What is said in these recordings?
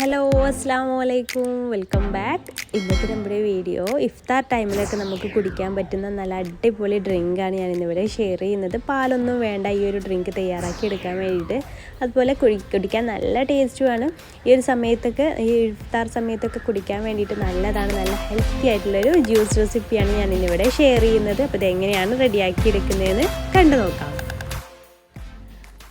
Hello അസ്സലാമു അലൈക്കും, welcome back. ഇന്നത്തെ നമ്മുടെ വീഡിയോ ഇഫ്താർ ടൈമിലൊക്കെ നമുക്ക് കുടിക്കാൻ പറ്റുന്ന നല്ല അടിപൊളി ഡ്രിങ്കാണ് ഞാൻ ഇന്നിവിടെ ഷെയർ ചെയ്യുന്നത്. പാലൊന്നും വേണ്ട ഈ ഒരു ഡ്രിങ്ക് തയ്യാറാക്കി എടുക്കാൻ വേണ്ടിയിട്ട്. അതുപോലെ കുടിക്കാൻ നല്ല ടേസ്റ്റുമാണ്. ഈ ഒരു സമയത്തൊക്കെ, ഈ ഇഫ്താർ സമയത്തൊക്കെ കുടിക്കാൻ വേണ്ടിയിട്ട് നല്ലതാണ്. നല്ല ഹെൽത്തി ആയിട്ടുള്ളൊരു ജ്യൂസ് റെസിപ്പിയാണ് ഞാൻ ഇന്നിവിടെ ഷെയർ ചെയ്യുന്നത്. അപ്പോൾ ഇതെങ്ങനെയാണ് റെഡിയാക്കി എടുക്കുന്നതെന്ന് കണ്ടു നോക്കാം.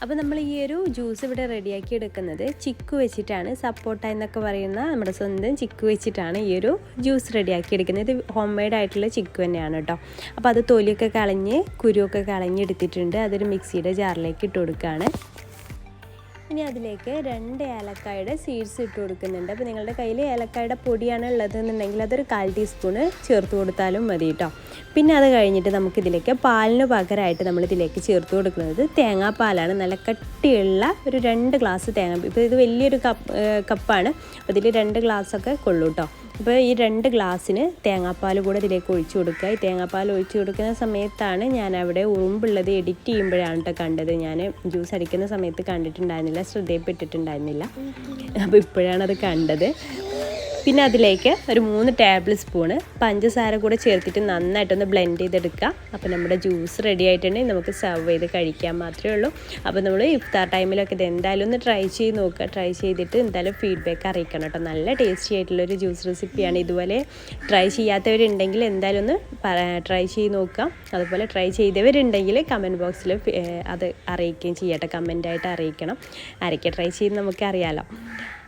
അപ്പോൾ നമ്മൾ ഈ ഒരു ജ്യൂസ് ഇവിടെ റെഡിയാക്കി എടുക്കുന്നത് ചിക്കു വെച്ചിട്ടാണ്. സപ്പോട്ട എന്നൊക്കെ പറയുന്ന നമ്മുടെ സ്വന്തം ചിക്കു വെച്ചിട്ടാണ് ഈ ഒരു ജ്യൂസ് റെഡിയാക്കി എടുക്കുന്നത്. ഇത് ഹോം മെയ്ഡ് ആയിട്ടുള്ള ചിക്കു തന്നെയാണ് കേട്ടോ. അപ്പോൾ അത് തൊലിയൊക്കെ കളഞ്ഞ് കുരുവൊക്കെ കളഞ്ഞെടുത്തിട്ടുണ്ട്. അതൊരു മിക്സിയുടെ ജാറിലേക്ക് ഇട്ട് കൊടുക്കുകയാണ്. ഇനി അതിലേക്ക് 2 ഏലക്കായുടെ സീഡ്സ് ഇട്ട് കൊടുക്കുന്നുണ്ട്. അപ്പോൾ നിങ്ങളുടെ കയ്യിൽ ഏലക്കായുടെ പൊടിയാണ് ഉള്ളതെന്നുണ്ടെങ്കിൽ അതൊരു 1/4 ടീസ്പൂണ് ചേർത്ത് കൊടുത്താലും മതി കേട്ടോ. പിന്നെ അത് കഴിഞ്ഞിട്ട് നമുക്കിതിലേക്ക് പാലിന് പകരമായിട്ട് നമ്മളിതിലേക്ക് ചേർത്ത് കൊടുക്കുന്നത് തേങ്ങാപ്പാലാണ്. നല്ല കട്ടിയുള്ള ഒരു 2 ഗ്ലാസ് തേങ്ങ. ഇപ്പോൾ ഇത് വലിയൊരു കപ്പാണ്. അപ്പോൾ ഇതിൽ 2 ഗ്ലാസ്സൊക്കെ കൊള്ളൂ കേട്ടോ. അപ്പോൾ ഈ 2 ഗ്ലാസ്സിന് തേങ്ങാപ്പാൽ കൂടെ ഇതിലേക്ക് ഒഴിച്ചു കൊടുക്കുക. ഈ തേങ്ങാപ്പാൽ ഒഴിച്ചു കൊടുക്കുന്ന സമയത്താണ് ഞാൻ അവിടെ ഉറുമ്പുള്ളത് എഡിറ്റ് ചെയ്യുമ്പോഴാണ് കേട്ടോ കണ്ടത്. ഞാൻ ജ്യൂസ് അടിക്കുന്ന സമയത്ത് കണ്ടിട്ടുണ്ടായിരുന്നില്ല, ശ്രദ്ധയിൽപ്പെട്ടിട്ടുണ്ടായിരുന്നില്ല. അപ്പോൾ ഇപ്പോഴാണ് അത് കണ്ടത്. പിന്നെ അതിലേക്ക് ഒരു 3 ടേബിൾ സ്പൂണ് പഞ്ചസാര കൂടെ ചേർത്തിട്ട് നന്നായിട്ടൊന്ന് ബ്ലെൻഡ് ചെയ്തെടുക്കുക. അപ്പോൾ നമ്മുടെ ജ്യൂസ് റെഡി ആയിട്ടുണ്ടെങ്കിൽ നമുക്ക് സെർവ് ചെയ്ത് കഴിക്കാൻ മാത്രമേ ഉള്ളൂ. അപ്പോൾ നമ്മൾ ഇഫ്താർ ടൈമിലൊക്കെ ഇത് എന്തായാലും ഒന്ന് ട്രൈ ചെയ്ത് നോക്കുക. ട്രൈ ചെയ്തിട്ട് എന്തായാലും ഫീഡ്ബാക്ക് അറിയിക്കണം കേട്ടോ. നല്ല ടേസ്റ്റി ആയിട്ടുള്ളൊരു ജ്യൂസ് റെസിപ്പിയാണ്. ഇതുപോലെ ട്രൈ ചെയ്യാത്തവരുണ്ടെങ്കിൽ എന്തായാലും ഒന്ന് ട്രൈ ചെയ്ത് നോക്കാം. അതുപോലെ ട്രൈ ചെയ്തവരുണ്ടെങ്കിൽ കമൻറ്റ് ബോക്സിൽ അത് അറിയിക്കുകയും ചെയ്യട്ടെ. കമൻറ്റായിട്ട് അറിയിക്കണം. ആരൊക്കെ ട്രൈ ചെയ്ത് നമുക്കറിയാമല്ലോ.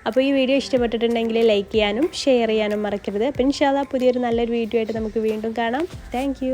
അപ്പോൾ ഈ വീഡിയോ ഇഷ്ടപ്പെട്ടിട്ടുണ്ടെങ്കിൽ ലൈക്ക് ചെയ്യാനും ഷെയർ ചെയ്യാനും മറക്കരുത്. അപ്പോൾ ഇൻഷാ അല്ലാഹ് പുതിയൊരു നല്ലൊരു വീഡിയോ ആയിട്ട് നമുക്ക് വീണ്ടും കാണാം. താങ്ക്